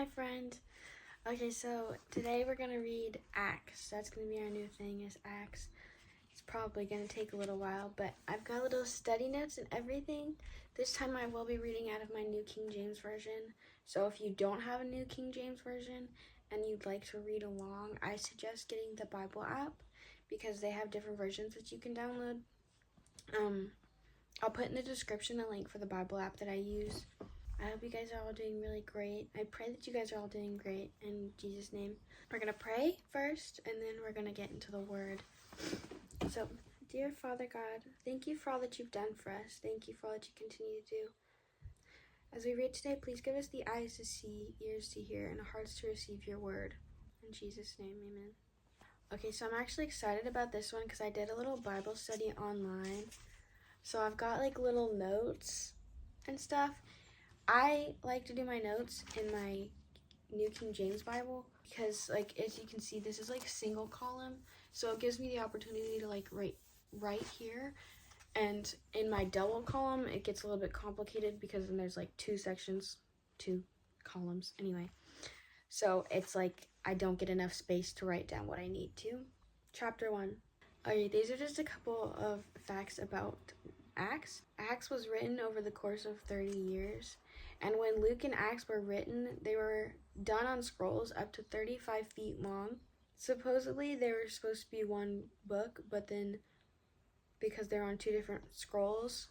my friend. Okay, so today we're gonna read Acts. That's gonna be our new thing, is Acts. It's probably gonna take a little while, but I've got little study notes and everything. This time I will be reading out of my New King James Version. So if you don't have a New King James Version and you'd like to read along, I suggest getting the Bible app because they have different versions that you can download. I'll put in the description a link for the Bible app that I use. I hope you guys are all doing really great. I pray that you guys are all doing great in Jesus' name. We're going to pray first, and then we're going to get into the Word. So, dear Father God, thank you for all that you've done for us. Thank you for all that you continue to do. As we read today, please give us the eyes to see, ears to hear, and hearts to receive your Word. In Jesus' name, amen. Okay, so I'm actually excited about this one because I did a little Bible study online. So I've got like little notes and stuff. I like to do my notes in my New King James Bible because, like, as you can see, this is like single column, so it gives me the opportunity to like write right here. And in my double column, it gets a little bit complicated because then there's like two columns anyway. So it's like I don't get enough space to write down what I need to. Chapter 1. Okay, these are just a couple of facts about Acts. Acts was written over the course of 30 years. And when Luke and Acts were written, they were done on scrolls up to 35 feet long. Supposedly, they were supposed to be one book, but then because they're on two different scrolls,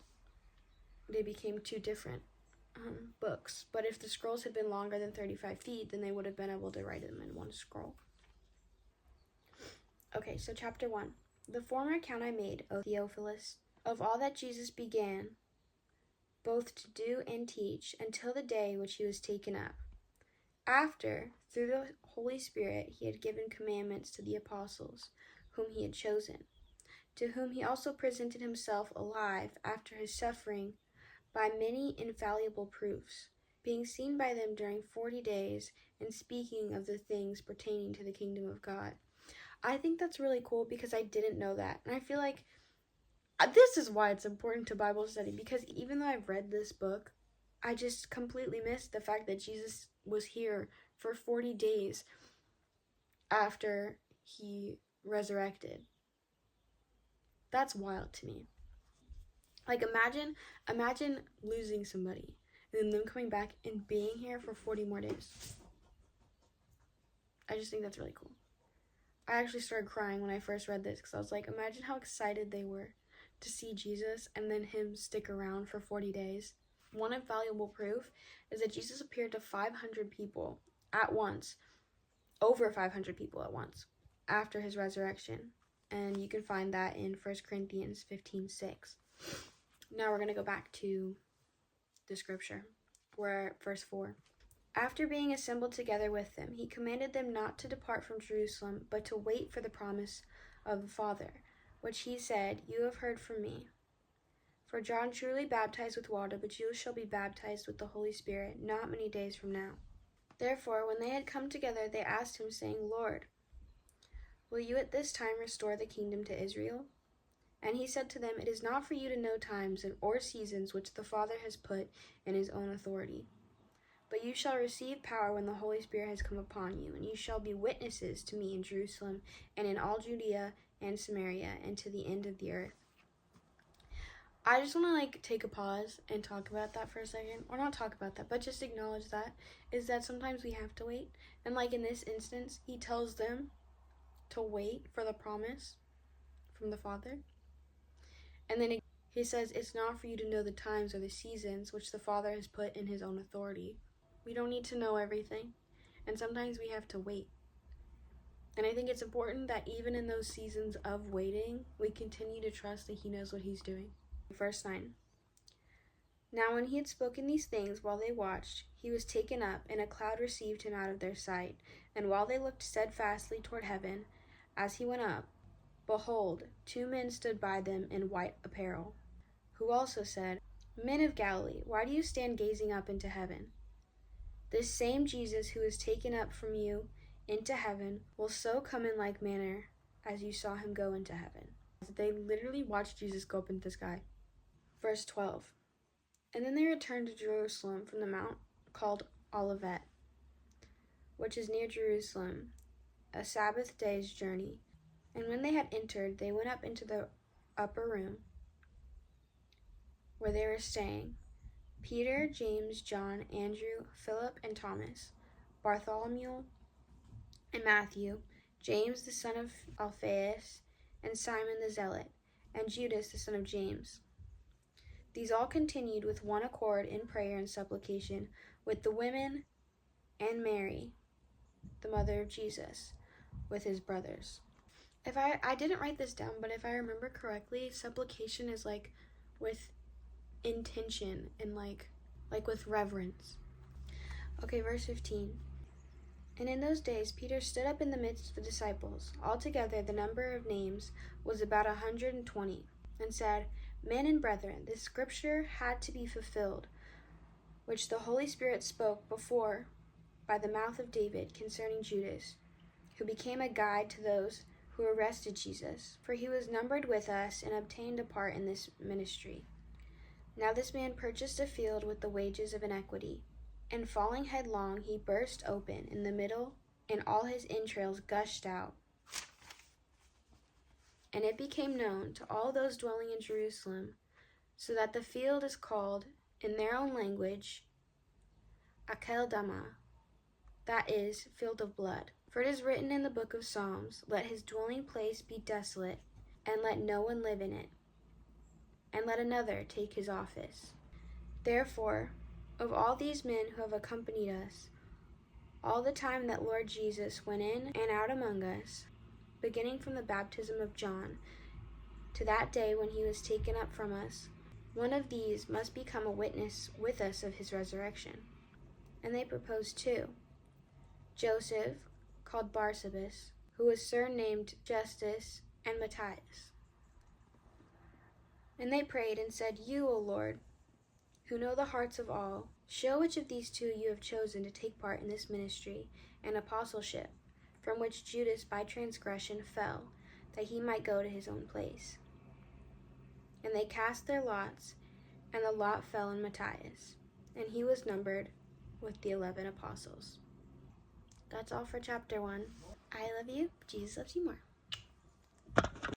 they became two different books. But if the scrolls had been longer than 35 feet, then they would have been able to write them in one scroll. Okay, so chapter 1. The former account I made, O Theophilus, of all that Jesus began, both to do and teach, until the day which he was taken up. After, through the Holy Spirit, he had given commandments to the apostles, whom he had chosen, to whom he also presented himself alive after his suffering by many infallible proofs, being seen by them during 40 days, and speaking of the things pertaining to the kingdom of God. I think that's really cool because I didn't know that, and I feel like this is why it's important to Bible study, because even though I've read this book, I just completely missed the fact that Jesus was here for 40 days after he resurrected. That's wild to me. Like, imagine losing somebody and then them coming back and being here for 40 more days. I just think that's really cool. I actually started crying when I first read this because I was like, imagine how excited they were to see Jesus and then him stick around for 40 days. One infallible proof is that Jesus appeared to 500 people at once, over 500 people at once, after his resurrection. And you can find that in 1 Corinthians 15:6. Now we're going to go back to the scripture. We're at verse 4. After being assembled together with them, he commanded them not to depart from Jerusalem, but to wait for the promise of the Father, which he said, "You have heard from me. For John truly baptized with water, but you shall be baptized with the Holy Spirit not many days from now." Therefore, when they had come together, they asked him, saying, "Lord, will you at this time restore the kingdom to Israel?" And he said to them, "It is not for you to know times or seasons which the Father has put in his own authority. But you shall receive power when the Holy Spirit has come upon you, and you shall be witnesses to me in Jerusalem and in all Judea and Samaria and to the end of the earth." I just want to take a pause and talk about that for a second. Or not talk about that, but just acknowledge that. Is that sometimes we have to wait. And in this instance, he tells them to wait for the promise from the Father. And then he says, it's not for you to know the times or the seasons which the Father has put in his own authority. We don't need to know everything. And sometimes we have to wait. And I think it's important that even in those seasons of waiting, we continue to trust that he knows what he's doing. Verse 9. Now when he had spoken these things while they watched, he was taken up, and a cloud received him out of their sight. And while they looked steadfastly toward heaven, as he went up, behold, 2 men stood by them in white apparel, who also said, "Men of Galilee, why do you stand gazing up into heaven? This same Jesus who is taken up from you into heaven will so come in like manner as you saw him go into heaven." They literally watched Jesus go up into the sky. Verse 12. And then they returned to Jerusalem from the mount called Olivet, which is near Jerusalem, a Sabbath day's journey. And when they had entered, they went up into the upper room where they were staying: Peter, James, John, Andrew, Philip, and Thomas, Bartholomew and Matthew, James the son of Alphaeus, and Simon the Zealot, and Judas the son of James. These all continued with one accord in prayer and supplication with the women and Mary, the mother of Jesus, with his brothers. I didn't write this down, but if I remember correctly, supplication is like with intention and like with reverence. Okay, verse 15. And in those days Peter stood up in the midst of the disciples. Altogether the number of names was about 120, and said, Men and brethren, this scripture had to be fulfilled, which the Holy Spirit spoke before by the mouth of David concerning Judas, who became a guide to those who arrested Jesus, for he was numbered with us and obtained a part in this ministry. Now this man purchased a field with the wages of iniquity, and falling headlong he burst open in the middle, and all his entrails gushed out. And it became known to all those dwelling in Jerusalem, so that the field is called, in their own language, Akeldama, that is, field of blood. For it is written in the book of Psalms, Let his dwelling place be desolate, and let no one live in it, and let another take his office. Therefore, of all these men who have accompanied us, all the time that Lord Jesus went in and out among us, beginning from the baptism of John to that day when he was taken up from us, one of these must become a witness with us of his resurrection. And they proposed two: Joseph, called Barsabas, who was surnamed Justus, and Matthias. And they prayed and said, You, O Lord, who know the hearts of all, show which of these two you have chosen to take part in this ministry and apostleship, from which Judas by transgression fell, that he might go to his own place. And they cast their lots, and the lot fell on Matthias, and he was numbered with the 11 apostles. That's all for chapter 1. I love you. Jesus loves you more.